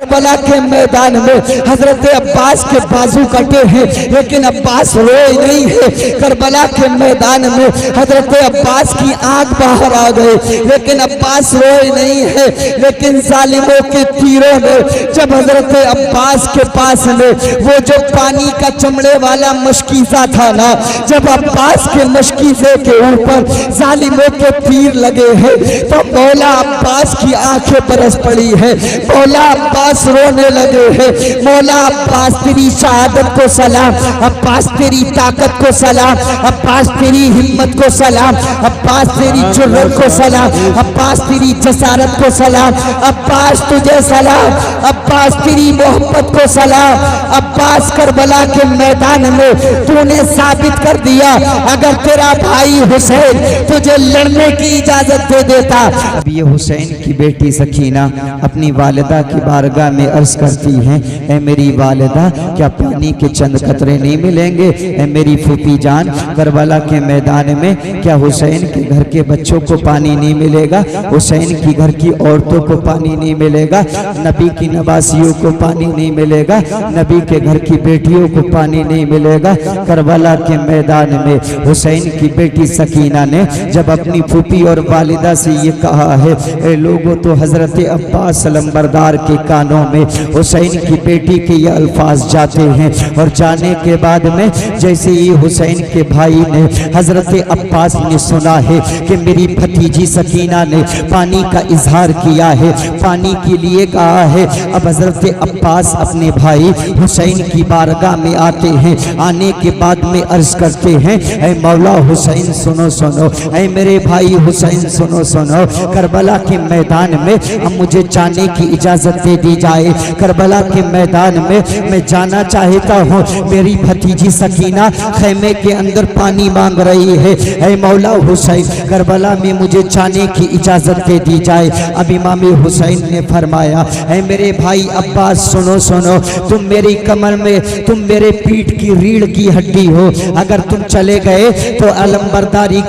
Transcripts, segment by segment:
Karbala के मैदान में हजरत अब्बास के बाजू कटे हैं, लेकिन अब्बास रोए नहीं है। करबला के मैदान में हजरत अब्बास की आंख बाहर आ गई, लेकिन अब्बास रोए नहीं है। लेकिन जालिमों के तीरों ने जब हजरत अब्बास के पास में वो जो पानी का चमड़े वाला मशकीज़ा था ना, जब अब्बास के मशकीज़े के ऊपर जालिमों के तीर लगे हैं, तो मौला अब्बास की आंखें बरस पड़ी है। मौला अब्बास रोने लगे हैं। मौला अब्बास तेरी शहादत को सलाम, अब्बास तेरी ताकत को सलाम, अब्बास तेरी हिम्मत को सलाम, अब्बास तेरी जुर्रत को सलाम, अब्बास तेरी जसारत को सलाम, अब्बास तुझे सलाम, अब्बास तेरी मोहब्बत को सलाम। अब्बास करबला के मैदान में तूने साबित कर दिया, अगर तेरा भाई हुसैन तुझे लड़ने की इजाजत दे देता। अब ये हुसैन की बेटी सकीना अपनी वालिदा की बारगाह में अर्ज करती हैं, ऐ मेरी वालिदा क्या पानी के चंद कतरे नहीं मिलेंगे? ऐ मेरी फूफी जान करबला के मैदान में क्या हुसैन के घर के बच्चों को पानी नहीं मिलेगा? हुसैन की घर की औरतों को पानी नहीं मिलेगा? नबी की नवासियों को पानी नहीं मिलेगा? नबी के घर की बेटियों को पानी नहीं मिलेगा? करबला के मैदान में हुसैन की बेटी सकीना ने जब अपनी फूफी और वालिदा से ये कहा है, ए लोगों, तो हजरत अब्बास लंबरदार के कानों में हुसैन की बेटी के ये अल्फाज जाते हैं। और जाने के बाद में जैसे ही हुसैन के भाई ने हजरत अब्बास ने सुना है कि मेरी भतीजी सकीना ने पानी का इजहार किया है, पानी के लिए कहा है, अब हजरत अब्बास अपने भाई हुसैन की बारगाह में आते हैं। आने के बाद में अर्ज करते हैं, ऐ मौला हुसैन सुनो सुनो, ऐ मेरे भाई हुसैन सुनो सुनो, करबला के मैदान में अब मुझे जाने की इजाजत दे दी जाए। करबला के मैदान में मैं जाना चाहता हूँ। मेरी भतीजी सकीना खैमे के अंदर पानी मांग रही है। ऐ मौला हुसैन करबला में मुझे जाने की इजाजत दे दी जाए। अब इमाम हुसैन ने फरमाया, ऐ मेरे भाई अब्बास सुनो सुनो, तुम मेरी कमर में, तुम मेरे पीठ की रीढ़ की हड्डी हो। अगर तुम चले गए तो अलमबरदारी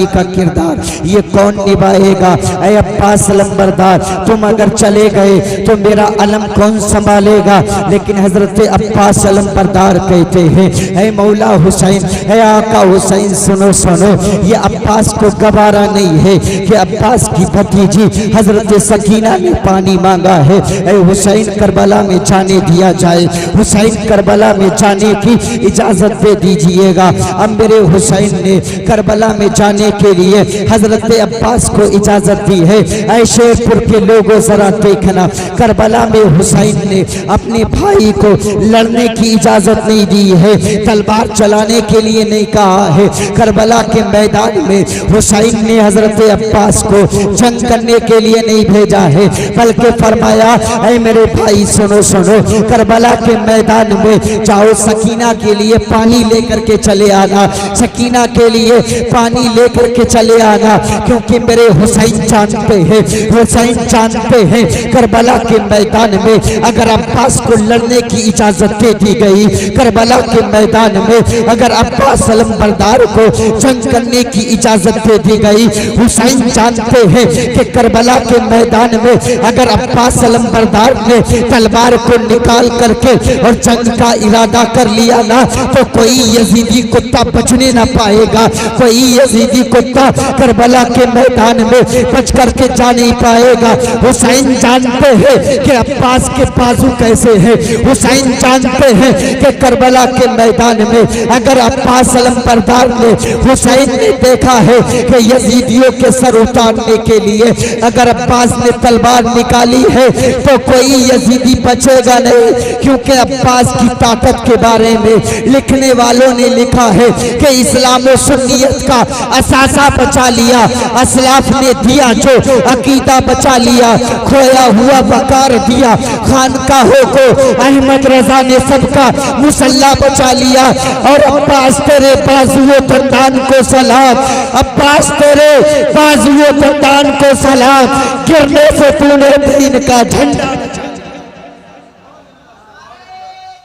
का किरदार ये कौन निभाएगा? ऐ अब्बास लंबरदार, तुम अगर चले गए तो मेरा अलम कौन संभालेगा? लेकिन हजरत अब्बास लंबरदार कहते हैं, ऐ मौला हुसैन, ऐ आका हुसैन सुनो सुनो, ये अब्बास को गवारा नहीं है कि अब्बास की भतीजी हजरत सकीना ने पानी मांगा है। ऐ हुसैन करबला में जाने दिया जाए, हुसैन करबला में जाने की इजाजत दे दीजिएगा। अब मेरे हुसैन ने करबला में जाने के लिए हजरत अब्बास को इजाजत दी है। ऐ शेरपुर के लोगों जरा देखना, करबला में हुसैन ने अपने भाई को लड़ने की इजाजत नहीं दी है, तलवार चलाने के लिए नहीं कहा है। करबला के मैदान में हुसैन ने हजरत अब्बास को जंग करने के लिए नहीं भेजा है, बल्कि फरमाया, ऐ मेरे भाई सुनो सुनो, करबला के मैदान में जाओ, सकीना के लिए पानी लेकर के चले आना, सकीना के लिए पानी लेकर के चले आना, क्योंकि मेरे हुसैन जानते हैं, हुसैन जानते हैं करबला के मैदान में अगर अब्बास को लड़ने की इजाजत दे दी गई, करबला के मैदान में अगर अब्बास लंबरदार को जंग करने की इजाजत दे दी गई, हुसैन जानते हैं कि करबला के मैदान में अगर अब्बास लंबरदार ने तलवार को निकाल करके और जंग का इरादा कर लिया ना, तो कोई यजीदी कुत्ता बचने ना पाएगा, कोई यजीदी कुत्ता करबला के मैदान में बच करके जा नहीं पाएगा। हुसैन जानते हैं कि अब्बास के बाजू कैसे हैं, हुसैन जानते हैं कि करबला के मैदान में अगर अब्बास लंबरदार ने, हुसैन ने देखा है कि यजीदियों के सर उतारने के लिए अगर अब्बास ने तलवार निकाली है तो कोई यजीदी बचेगा नहीं, क्योंकि अब्बास की ताकत के बारे में लिखने वालों ने लिखा है कि इस्लाम और सुन्नियत का असासा बचा लिया, असलाफ ने दिया जो अकीदा बचा लिया, खोया हुआ वकार दिया खानकाहों को, अहमद रजा ने सबका मुसल्ला बचा लिया। और अब्बास तेरे बाजुओं दंदान को सलाम, अब्बास तेरे बाजुओं दंदान को सलाम, गिरने से तूने दीन का झंडा।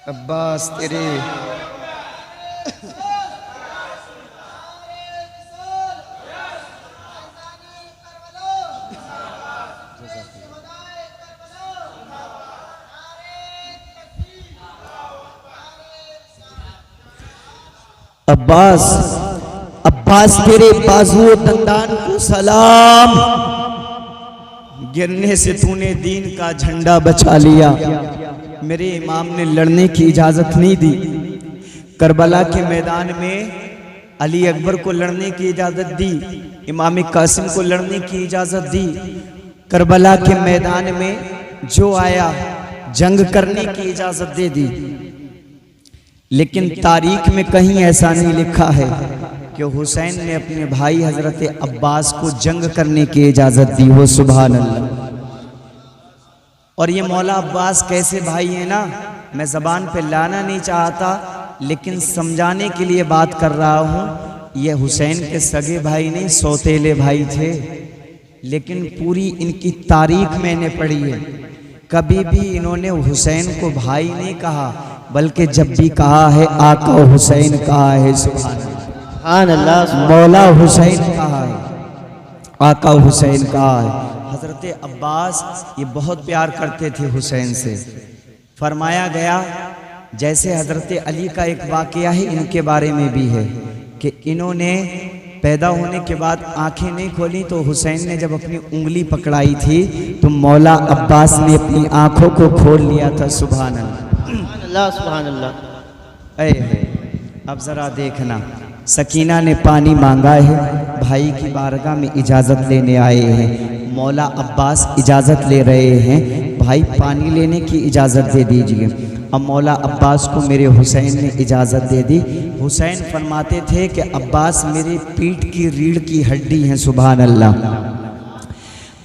अब्बास तेरे अब्बास, अब्बास तेरे बाजू दंदान को सलाम, गिरने से तूने दीन का झंडा बचा लिया। मेरे इमाम ने लड़ने की इजाजत नहीं दी। करबला के मैदान में अली अकबर को लड़ने की इजाजत दी, इमाम कासिम को लड़ने की इजाजत दी। करबला के मैदान में जो आया जंग करने की इजाजत दे दी। लेकिन तारीख में कहीं ऐसा नहीं लिखा है कि हुसैन ने अपने भाई हजरत अब्बास को जंग करने की इजाजत दी हो। सुभान अल्लाह। और ये मौला अब्बास कैसे भाई है ना, मैं जबान पे लाना नहीं चाहता, लेकिन समझाने के लिए बात कर रहा हूँ। ये हुसैन के सगे भाई नहीं, सौतेले भाई थे। लेकिन पूरी इनकी तारीख मैंने पढ़ी है, कभी भी इन्होंने हुसैन को भाई नहीं कहा, बल्कि जब भी कहा है आका हुसैन कहा है। सुभान अल्लाह। मौला हुसैन कहा है, आका हुसैन कहा है। हजरत अब्बास ये बहुत प्यार करते थे हुसैन से। फरमाया गया, जैसे हजरत अली का एक वाकया है, इनके बारे में भी है कि इन्होंने पैदा होने के बाद आंखें नहीं खोली, तो हुसैन ने जब अपनी उंगली पकड़ाई थी तो मौला अब्बास ने अपनी आंखों को खोल लिया था। सुभान अल्लाह, सुभान अल्लाह। अब जरा देखना, सकीना ने पानी मांगा है, भाई की बारगाह में इजाज़त लेने आए हैं। मौला अब्बास इजाज़त ले रहे हैं, भाई पानी लेने की इजाज़त दे दीजिए। अब मौला अब्बास को मेरे हुसैन ने इजाज़त दे दी। हुसैन फरमाते थे कि अब्बास मेरी पीठ की रीढ़ की हड्डी हैं। सुभान अल्लाह।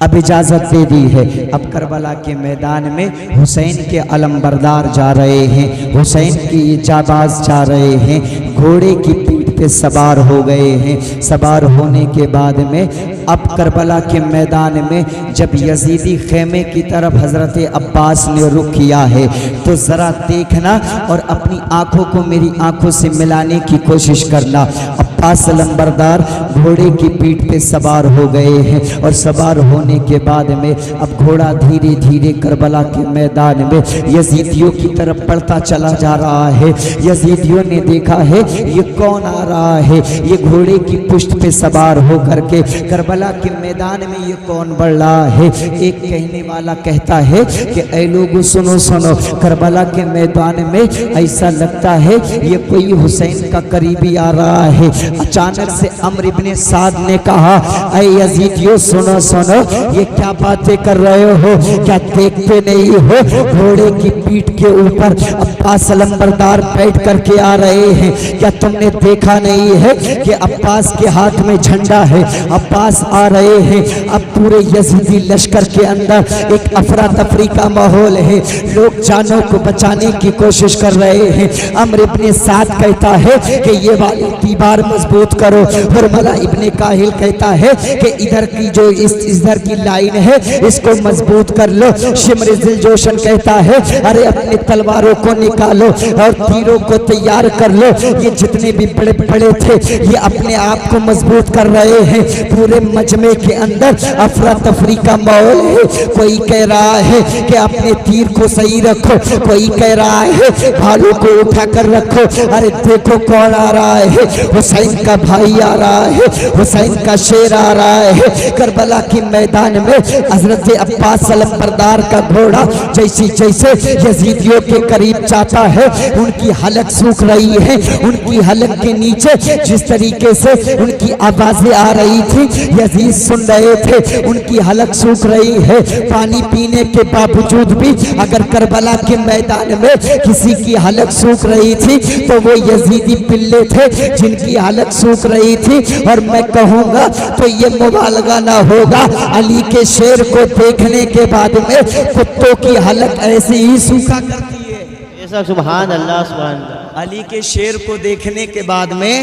अब इजाज़त दे दी है। अब करबला के मैदान में हुसैन के अलमबरदार जा रहे हैं, हुसैन की जाबाज जा रहे हैं, घोड़े की पीठ पे सवार हो गए हैं। सवार होने के बाद में अब करबला के मैदान में जब यजीदी खेमे की तरफ हजरत अब्बास ने रुख किया है, तो ज़रा देखना और अपनी आंखों को मेरी आंखों से मिलाने की कोशिश करना। अब्बास अलंबरदार घोड़े की पीठ पे सवार हो गए हैं और सवार होने के बाद में अब घोड़ा धीरे धीरे करबला के मैदान में यजीदियों की तरफ बढ़ता चला जा रहा है। यजीदियों ने देखा है ये कौन आ रहा है, ये घोड़े की पुष्ट पे सवार हो करके करबला के मैदान में ये कौन बढ़ रहा है। एक कहने वाला कहता है कि ऐ लोगों सुनो सुनो, करबला के मैदान में ऐसा लगता है ये कोई हुसैन का करीबी आ रहा है। अचानक से अम्र इब्ने साद ने कहा, ऐ यजीदियों सुनो सुनो, ये क्या बातें कर रहे हो, क्या देखते नहीं हो घोड़े की पीठ के ऊपर अब्बास अलंबरदार बैठ करके आ रहे हैं। क्या तुमने देखा नहीं है कि अब्बास के हाथ में झंडा है, अब्बास आ रहे हैं। अब पूरे यजीदी लश्कर के अंदर एक अफरा तफरी का माहौल है, लोग जानों को बचाने की कोशिश कर रहे हैं। अम्र इब्ने साद कहता है कि ये वाली दीवार मजबूत करो। फरमला इब्ने काहिल कहता है कि इधर की जो इधर की लाइन है इसको मजबूत कर लो। शिमर दिलजोशन कहता है अरे अपनी तलवारों को निकालो और तीरों को तैयार कर लो। ये जितने भी बड़े बड़े थे ये अपने आप को मजबूत कर रहे हैं। पूरे मजमे के अंदर अफरा तफरी का माहौल है। कोई कह रहा है कि अपने तीर को सही रखो, कोई कह रहा है भालू को उठा कर रखो। अरे देखो कौन आ रहा है, हुसैन का भाई आ रहा है, हुसैन का शेर आ रहा है। करबला के मैदान में हजरत अब्बास अलंबरदार का घोड़ा जैसे जैसे यजीदियों के करीब जाता है उनकी हलक सूख रही है। उनकी हलक के नीचे जिस तरीके से उनकी आवाजें आ रही थी यजीद सुन रहे थे, उनकी हलक सूख रही है। पानी पीने के बावजूद भी अगर करबला के मैदान में किसी की हलक सूख रही थी तो वो यजीदी पिल्ले थे जिनकी हलक सूख रही थी। और मैं कहूँगा तो ये मुबालगा ना होगा, अली के शेर को देखने के बाद में कुत्तों की हलक ऐसे ही सूखा करती है। सुभान अल्लाह, सुभान अल्लाह। अली के शेर को देखने के बाद में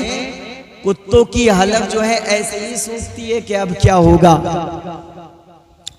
कुत्तों की हलक जो है ऐसे ही सूखती है कि अब क्या होगा।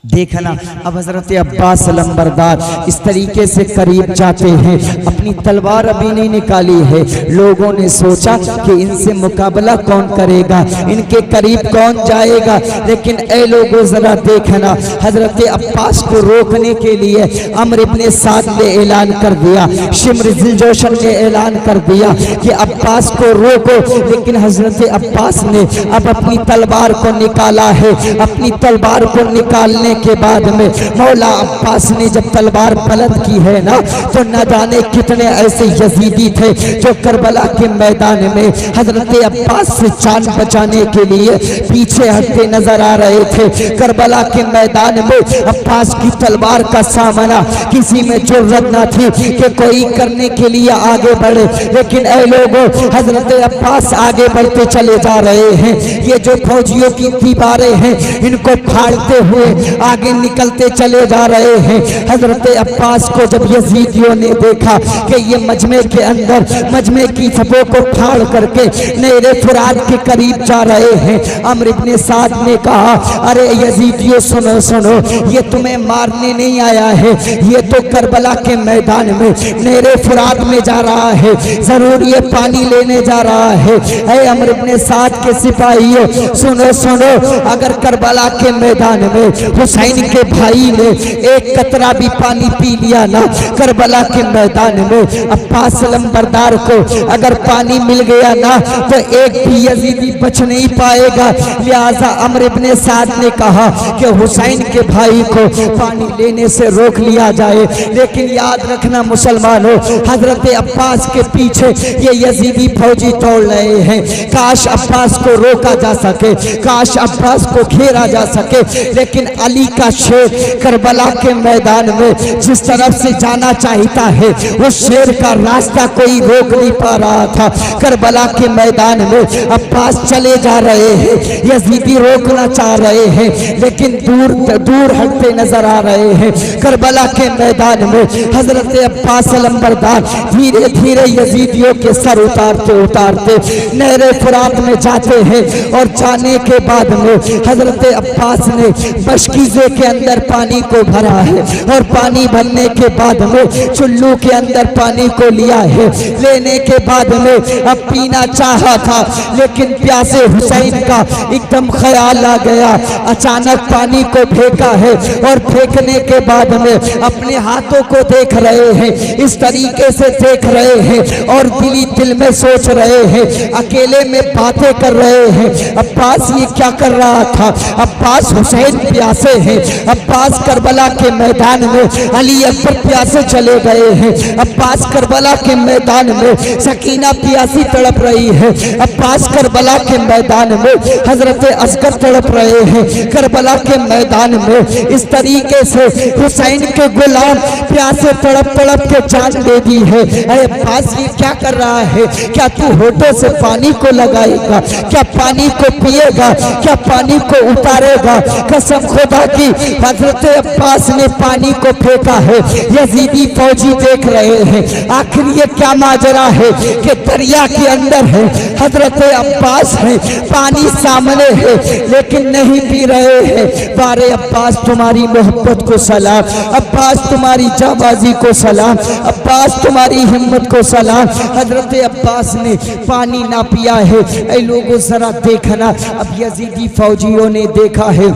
देखना अब हजरत अब्बास लंबरदार इस तरीके से करीब जाते हैं, अपनी तलवार अभी नहीं निकाली है। लोगों ने सोचा कि इनसे मुकाबला कौन करेगा, इनके करीब कौन जाएगा, लेकिन ए लोगों जरा देखना, हजरत अब्बास को रोकने के लिए अम्र इब्ने साद ने ऐलान कर दिया, शिम्र जिलजोशन ने ऐलान कर दिया कि अब्बास को रोको। लेकिन हजरत अब्बास ने अब अपनी तलवार को निकाला है। अपनी तलवार को निकालने के बाद में मौला अब्बास ने जब तलवार पलट की है ना, तो न जाने कितने ऐसे यजीदी थे जो करबला के मैदान में हजरत अब्बास से जान बचाने के लिए पीछे हटते नजर आ रहे थे। करबला के मैदान में अब्बास की तलवार का सामना किसी में जुर्रत न थी कि कोई करने के लिए आगे बढ़े, लेकिन ऐ लोगों हजरत अब्बास आगे बढ़ते चले जा रहे हैं। ये जो फौजियों की दीवारें हैं इनको फाड़ते हुए आगे निकलते चले जा रहे हैं। हजरत अब्बास को जब यजीदियों ने देखा कि ये मजमे के अंदर मजमे की सफों को फाड़ करके नहरे फुरात के करीब जा रहे हैं, अम्र इब्ने साद ने कहा, अरे यजीदियों सुनो सुनो, ये तुम्हें मारने नहीं आया है, ये तो करबला के मैदान में नहरे फुरात में जा रहा है, जरूर ये पानी लेने जा रहा है। ऐ अम्र इब्ने साद के सिपाहियों सुनो सुनो, अगर करबला के मैदान में हुसैन के भाई ने एक कतरा भी पानी पी लिया ना, करबला के मैदान में अब्बास लंबरदार को अगर पानी मिल गया ना, तो एक भी यजीदी बच नहीं पाएगा। लिहाजा अम्र इब्ने साद ने कहा कि हुसैन के भाई को पानी लेने से रोक लिया जाए। लेकिन याद रखना मुसलमानों, हजरत अब्बास के पीछे ये यजीदी फौजी दौड़ रहे हैं। काश अब्बास को रोका जा सके, काश अब्बास को घेरा जा सके, लेकिन अली का शेर करबला के मैदान में जिस तरफ से जाना चाहता है उस शेर का रास्ता कोई रोक नहीं पा रहा था। करबला के मैदान में अब्बास चले जा रहे हैं, यजीदी रोकना चाह रहे हैं, लेकिन दूर दूर हटते नजर आ रहे हैं। करबला के मैदान में हजरत अब्बास लंबरदार धीरे धीरे यजीदियों के सर उतारते उतारते नहरे फुरात में जाते हैं। और जाने के बाद में हजरत अब्बास ने बशकीज़े के अंदर पानी को भरा है, और पानी भरने के बाद में चुल्लू के अंदर पानी को लिया है। लेने के बाद में अब पीना चाहा था, लेकिन प्यासे हुसैन का एकदम ख्याल आ गया, अचानक पानी को फेंका है, और फेंकने के बाद में अपने हाथों को देख रहे हैं, इस तरीके से देख रहे हैं और दिली दिल में सोच रहे हैं, अकेले में बातें कर रहे हैं। अब्बास ये क्या कर रहा था? अब्बास हुसैन प्यासे हैं, अब्बास करबला के मैदान में अली अकबर प्यासे चले गए हैं, अब्बास करबला के मैदान में सकीना प्यासी तड़प रही है, अब्बास करबला के मैदान में हजरत असगर तड़प रहे हैं, करबला के मैदान में इस तरीके से हुसैन के गुलाम प्यासे तड़प तड़प के जान दे दी है। अरे अब्बास ये क्या कर रहा है? क्या तू होठों से पानी को लगाएगा? क्या पानी को पिएगा? क्या पानी को उतारेगा? कसम खुदा की हजरत अब्बास ने पानी को फेंका है। यजीदी फौजी देख रहे हैं, आखिर ये क्या माजरा है कि दरिया के अंदर है, हजरत अब्बास है, पानी सामने है, लेकिन नहीं पी रहे हैं। बारे अब्बास तुम्हारी मोहब्बत को सलाम, अब्बास तुम्हारी जाबाजी को सलाम, अब्बास तुम्हारी हिम्मत को सलाम। हजरत अब्बास ने पानी ना पिया है। ऐ लोगों जरा देखना, अब यजीदी फौजियों ने देखा है,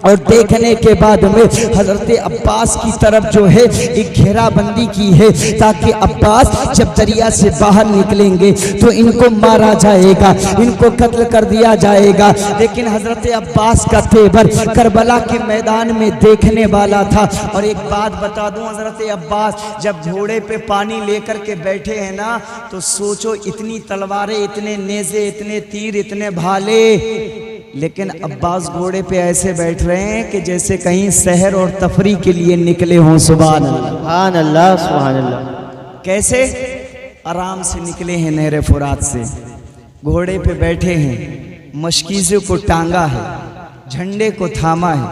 और देखने के बाद में हजरत अब्बास की तरफ जो है एक घेराबंदी की है, ताकि अब्बास जब दरिया से बाहर निकलेंगे तो इनको मारा जाएगा, इनको कत्ल कर दिया जाएगा। लेकिन हजरत अब्बास का तेवर करबला के मैदान में देखने वाला था। और एक बात बता दूं, हजरत अब्बास जब घोड़े पे पानी लेकर के बैठे हैं ना, तो सोचो इतनी तलवारें, इतने नेज़े, इतने तीर, इतने भाले, लेकिन अब्बास घोड़े पे ऐसे बैठ रहे हैं कि जैसे कहीं सहर और तफरी के लिए निकले हों। सुभान अल्लाह, सुभान अल्लाह। कैसे आराम से निकले हैं नहरे फुरात से, घोड़े पे बैठे हैं, मशकीज़े को टांगा है, झंडे को थामा है,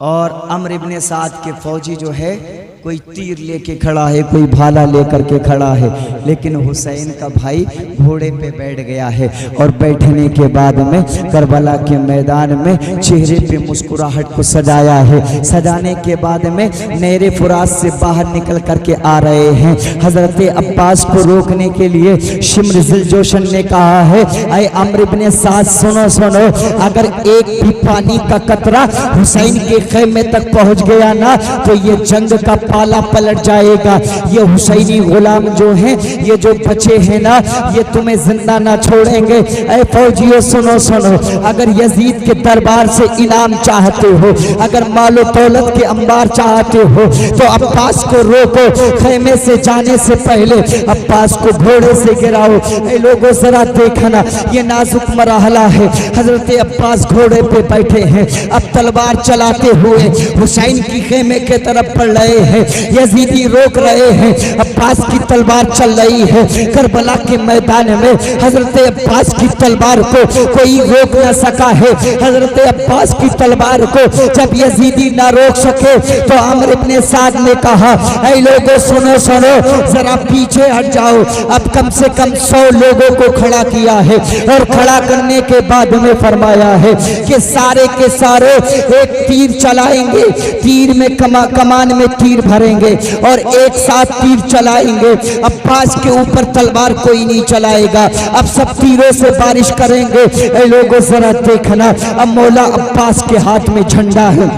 और अम्र इब्ने साद के फौजी जो है कोई तीर लेके खड़ा है, कोई भाला लेकर के खड़ा है, लेकिन हुसैन का भाई घोड़े पे बैठ गया है। और बैठने के बाद में करबला के मैदान में चेहरे पे मुस्कुराहट को सजाया है। सजाने के बाद में नहरे फुरात से बाहर निकल करके आ रहे हैं। हजरत अब्बास को रोकने के लिए शिम्र जिलजोशन ने कहा है, ऐ अम्र इब्ने साद सुनो सुनो, अगर एक भी पानी का कतरा हुसैन के खेमे तक पहुंच गया ना तो ये जंग का पाला पलट जाएगा। ये हुसैनी गुलाम जो हैं, ये जो बचे हैं ना, ये तुम्हें जिंदा ना छोड़ेंगे। ऐ फौजियों सुनो सुनो, अगर यजीद के दरबार से इनाम चाहते हो, अगर मालो दौलत के अंबार चाहते हो तो अब्बास को रोको। खेमे से जाने से पहले अब्बास को घोड़े से गिराओ। ऐ लोगों जरा देखना, ये नाजुक मरहला है। हजरत अब्बास घोड़े पे बैठे हैं, अब तलवार चलाते हुए हुसैन की खेमे के तरफ बढ़ रहे हैं। यजीदी रोक रहे हैं, अब्बास की तलवार चल रही है। करबला के मैदान में हजरत अब्बास की तलवार को कोई रोक न सका है। हजरत अब्बास की तलवार को जब यजीदी ना रोक सके तो अम्र इब्ने साद ने कहा, ऐ लोगों सुनो सुनो, जरा पीछे हट जाओ। अब कम से कम 100 लोगों को खड़ा किया है और खड़ा करने के बाद में फरमाया है कि सारे के सारे एक तीर चलाएंगे, तीर में कमान में तीर भरेंगे और एक साथ तीर चलाएंगे। अब्बास के ऊपर तलवार कोई नहीं चलाएगा, अब सब तीरों से बारिश करेंगे। ऐ लोगों जरा देखना, अब मौला अब्बास के हाथ में झंडा है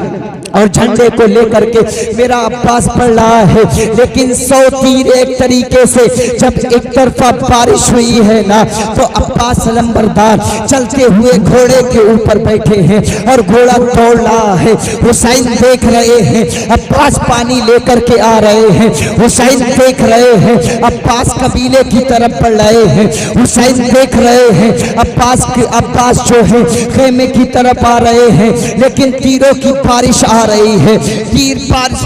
और झंडे को लेकर के मेरा अब्बास पड़ रहा है, लेकिन 100 तीर एक तरीके से जब एक तरफा बारिश हुई है ना तो अब्बास लंबरदार चलते हुए घोड़े के ऊपर बैठे हैं और घोड़ा दौड़ रहा है। हुसैन देख रहे हैं, अब्बास पानी लेकर के आ रहे हैं। हुसैन देख रहे हैं, अब्बास कबीले की तरफ बढ़ रहे हैं। हुसैन देख रहे हैं, अब्बास जो है खेमे की तरफ आ रहे हैं, लेकिन तीरों की बारिश आ रही है। तीर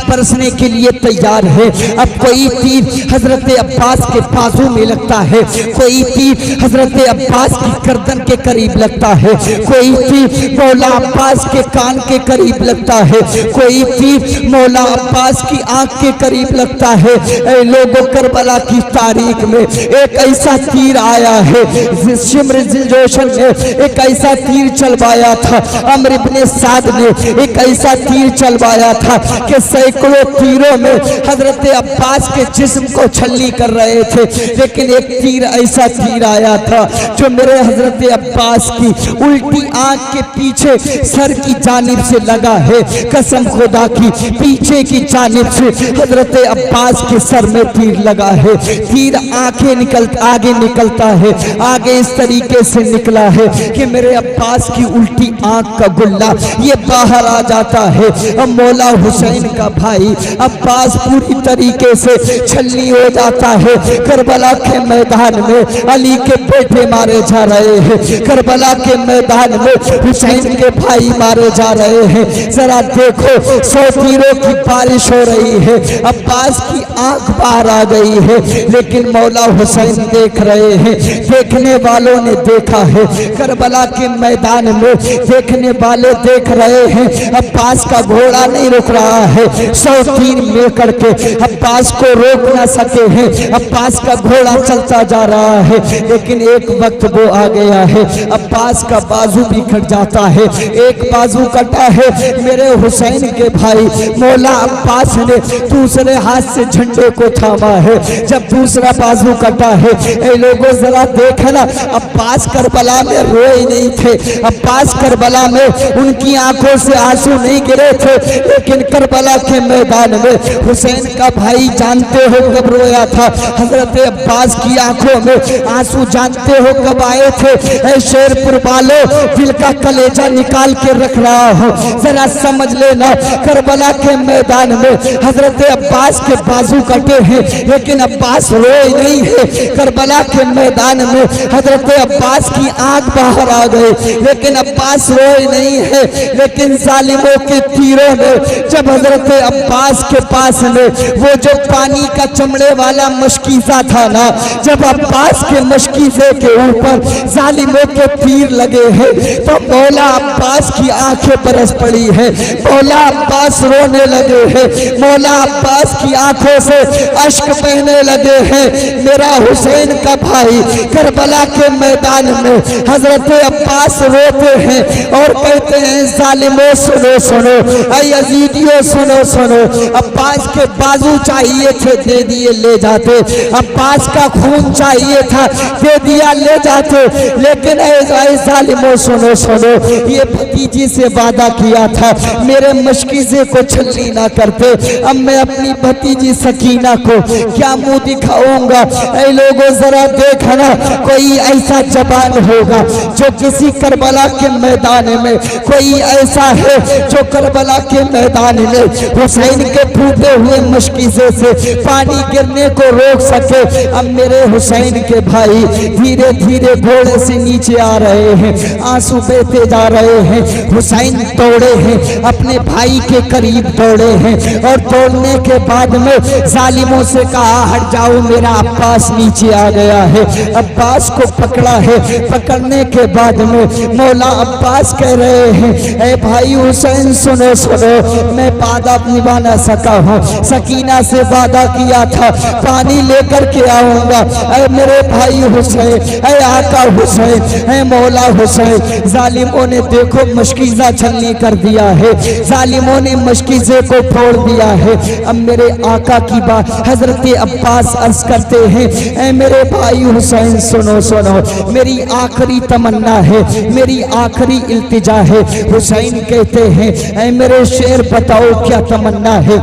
बरसने के लिए तैयार है। अब कोई तीर हजरत अब्बास के बाजू में लगता है, कोई तीर हजरत अब्बास की गर्दन के करीब लगता है, कोई तीर मौला अब्बास के कान के करीब लगता है, कोई तीर मौला अब्बास की आंख के करीब लगता है। ऐ लोगों, करबला की तारीख में एक ऐसा तीर आया है, शिम्र जिलजोशन ने एक ऐसा तीर चलवाया था, अम्र इब्ने साद ने एक ऐसा तीर चलवाया था कि सैकड़ों तीरों में हजरत अब्बास के जिस्म को छल्ली कर रहे थे, लेकिन एक तीर ऐसा तीर आया था जो मेरे हजरत अब्बास की उल्टी आंख के पीछे सर की जानिब से लगा है। कसम खुदा की, पीछे की जानिब से हजरत अब्बास के सर में तीर लगा है। तीर आगे निकलता है, आगे इस तरीके से निकला है कि मेरे अब्बास की उल्टी आंख का गुल्ला ये बाहर आ जाता है। अब मौला हुसैन का भाई अब्बास पूरी तरीके से छलनी हो जाता है। करबला के मैदान में अली के बेटे मारे जा रहे हैं, करबला के मैदान में हुसैन के भाई मारे जा रहे हैं। जरा देखो, 100 तीरों की बारिश हो रही है, अब्बास की आंख बाहर आ गई है, लेकिन मौला हुसैन देख रहे हैं। देखने वालों ने देखा है, करबला के मैदान में देखने वाले देख रहे हैं, अब्बास का घोड़ा नहीं रुक रहा है। 100 तीर मिल करके अब्बास को रोक ना सके हैं, अब्बास का घोड़ा चलता जा रहा है। लेकिन एक वक्त वो आ गया है, अब्बास का बाजू भी कट जाता है। एक बाजू कटा है मेरे हुसैन के भाई मौला अब्बास ने दूसरे हाथ से झंडे को थामा है। जब दूसरा बाजू कटा है, ए लोगों जरा देखना, अब्बास करबला में रोए नहीं थे, अब्बास करबला में उनकी आंखों से आंसू नहीं गिरे थे, लेकिन करबला के मैदान में हुसैन का भाई जानते हो कब रोया था? हजरत अब्बास की आंखों में आंसू जानते हो कब आए थे? ऐ शेरपुर वालों, दिल का कलेजा निकाल के रख रहा हूँ, जरा समझ लेना। करबला के मैदान में हजरत अब्बास के बाजू कटे हैं, लेकिन अब्बास रोए नहीं है। करबला के मैदान में हजरत अब्बास की आंख बाहर आ गई, लेकिन अब्बास रोए नहीं है। लेकिन जालिमों के तीरों ने जब हजरत अब्बास के पास में वो जो पानी का चमड़े वाला मशकीज़ा था ना, जब अब्बास के मशकीज़े के ऊपर जालिमों के तीर लगे हैं तो मौला अब्बास की आंखें बरस पड़ी है। मौला अब्बास रोने लगे हैं, मौला अब्बास की आंखों से अश्क बहने लगे हैं। मेरा हुसैन का भाई करबला के मैदान में हजरत अब्बास रोते हैं और कहते हैं जालिमों सुनो सुनो, ऐ यजीदियों सुनो सुनो। अब्बास के बाजू चाहिए थे, दे दिए ले जाते। अब्बास का खून चाहिए था, दे दिया ले जाते। लेकिन ऐ जालिमों सुनो सुनो, ये भतीजी से वादा किया था मेरे मशकीज़े को छलनी ना करते। अब मैं अपनी भतीजी सकीना को क्या मुंह दिखाऊंगा? ऐ लोगों जरा देखना, कोई ऐसा जबान होगा जो किसी करबला के मैदान में, कोई ऐसा है जो करबला के मैदान में हुसैन के फूटे हुए मशकीज़े से पानी गिरने को रोक सके। अब मेरे हुसैन के भाई धीरे धीरे घोड़े से नीचे आ रहे हैं, आंसू बहते जा रहे हैं। हुसैन दौड़े हैं, अपने भाई के करीब दौड़े हैं और दौड़ने के बाद में जालिमों से कहा हट जाओ, मेरा अब्बास नीचे आ गया है। अब्बास को पकड़ा है, पकड़ने के बाद में मौला अब्बास कह रहे हैं ऐ भाई हुसैन सुनो सुनो, मैं वादा निभा ना सका हूँ, सकीना से वादा किया था पानी लेकर के आऊंगा। ऐ मेरे भाई हुसैन, ऐ आका हुसैन, ऐ मौला हुसैन, जालिमों ने देखो मशकीज़ा छलनी कर दिया है, जालिमों ने मशकीज़े को फोड़ दिया है। अब मेरे आका की बात हजरत अब्बास अर्ज करते हैं ऐ मेरे भाई हुसैन सुनो सुनो, मेरी आखिरी तमन्ना है, मेरी आखिरी इल्तिजा है। हुसैन कहते हैं ऐ मेरे शेर बताओ क्या तमन्ना है?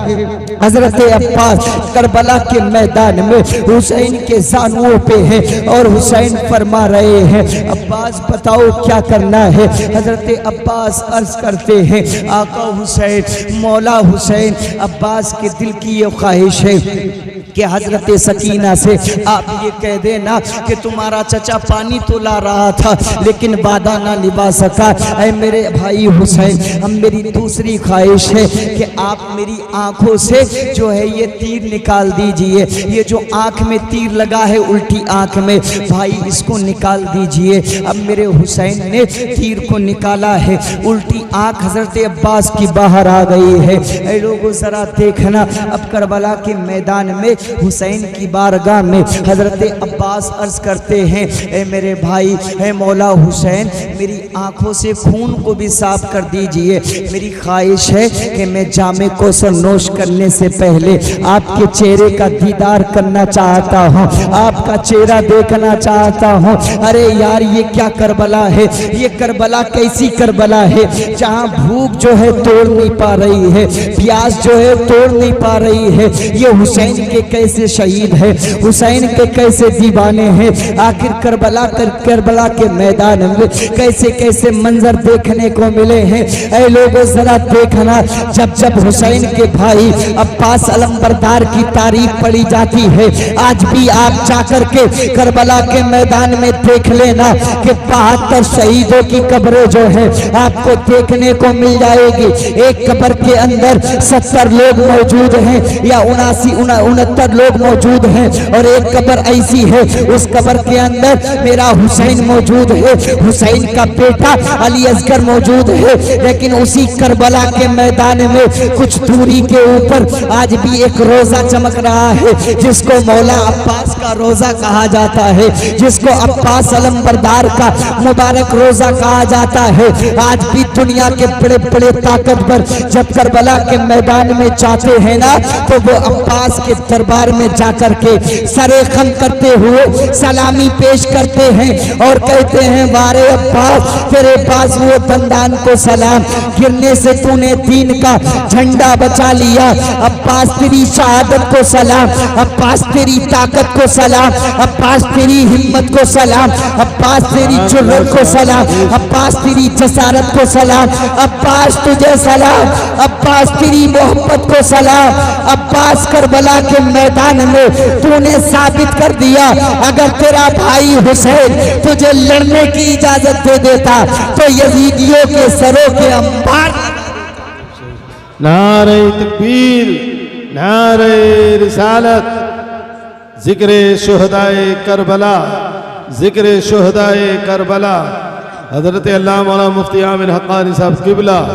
हजरत अब्बास करबला के मैदान में हुसैन के जानुओं पे है और हुसैन फरमा रहे हैं अब्बास बताओ क्या करना है? हजरत अब्बास अर्ज करते हैं आका हुसैन, मौला हुसैन, अब्बास के दिल की ये ख्वाहिश है कि हजरत सकीना से आप ये कह देना कि तुम्हारा चचा पानी तो ला रहा था लेकिन वादा ना निभा सका। ऐ मेरे भाई हुसैन, हम मेरी दूसरी ख्वाहिश है कि आप मेरी आंखों से जो है ये तीर निकाल दीजिए, ये जो आंख में तीर लगा है उल्टी आंख में, भाई इसको निकाल दीजिए। अब मेरे हुसैन ने तीर को निकाला है, उल्टी आंख हजरत अब्बास की बाहर आ गई है। ऐ लोगों जरा देखना, अब करबला के मैदान में हुसैन की बारगाह में हजरत अब्बास अर्ज करते हैं ऐ मेरे भाई, ऐ मौला हुसैन, मेरी आंखों से खून को भी साफ कर दीजिए। मेरी ख्वाहिश है कि मैं जामे कौसर नोश करने से पहले आपके चेहरे का दीदार करना चाहता हूँ, आपका चेहरा देखना चाहता हूँ। अरे यार ये क्या करबला है, ये करबला कैसी करबला है जहाँ भूख जो है तोड़ नहीं पा रही है, प्यास जो है तोड़ नहीं पा रही है। ये हुसैन के कैसे शहीद है, हुसैन के कैसे दीवाने हैं। आखिर करबला के मैदान में कैसे कैसे मंजर देखने को मिले हैं। ऐ लोगों जरा देखना, जब जब हुसैन के भाई अब्बास अलमबरदार की तारीफ पढ़ी जाती है, आज भी आप जाकर के करबला के मैदान में देख लेना कि 72 शहीदों की कब्रें जो है आपको देखने को मिल जाएगी। एक कब्र के अंदर 70 लोग मौजूद हैं या 69 लोग मौजूद हैं और एक कब्र ऐसी है उस कब्र के अंदर मेरा हुसैन मौजूद है, हुसैन का बेटा अली असगर मौजूद है। लेकिन उसी करबला के मैदान में कुछ दूरी के ऊपर आज भी एक रोजा चमक रहा है जिसको मौला अब्बास का रोजा कहा जाता है, जिसको अब्बास अलमबरदार का मुबारक रोजा कहा जाता है। आज भी दुनिया के बड़े बड़े ताकतवर जब करबला के मैदान में जाते हैं ना तो वो अब्बास के दरबार में जाकर के सरे खम करते हुए सलामी पेश करते हैं और कहते हैं वारे अब्बास तेरे बाजुओ दंदान को सलाम, गिरने से तूने दीन का झंडा बचा लिया। अब्बास तेरी शहादत को सलाम, अब्बास तेरी ताकत को सलाम, अब्बास तेरी हिम्मत को सलाम, अब्बास तेरी जुर्रत को सलाम, अब्बास तेरी जसारत को सलाम, अब्बास तुझे सलाम, अब्बास तेरी मोहब्बत को सलाम। अब्बास करबला के मैदान में तूने साबित कर दिया अगर तेरा भाई हुसैन तुझे लड़ने की इजाजत दे देता तो यजीदियों के सरों के अंबार नारे तकबीर, नारे रिसालत, जिक्र शुहदाए करबला, जिक्र शुहदाए करबला। हजरत अल्लामा मौलाना मुफ्ती आमिर हक्कानी साहब किबला।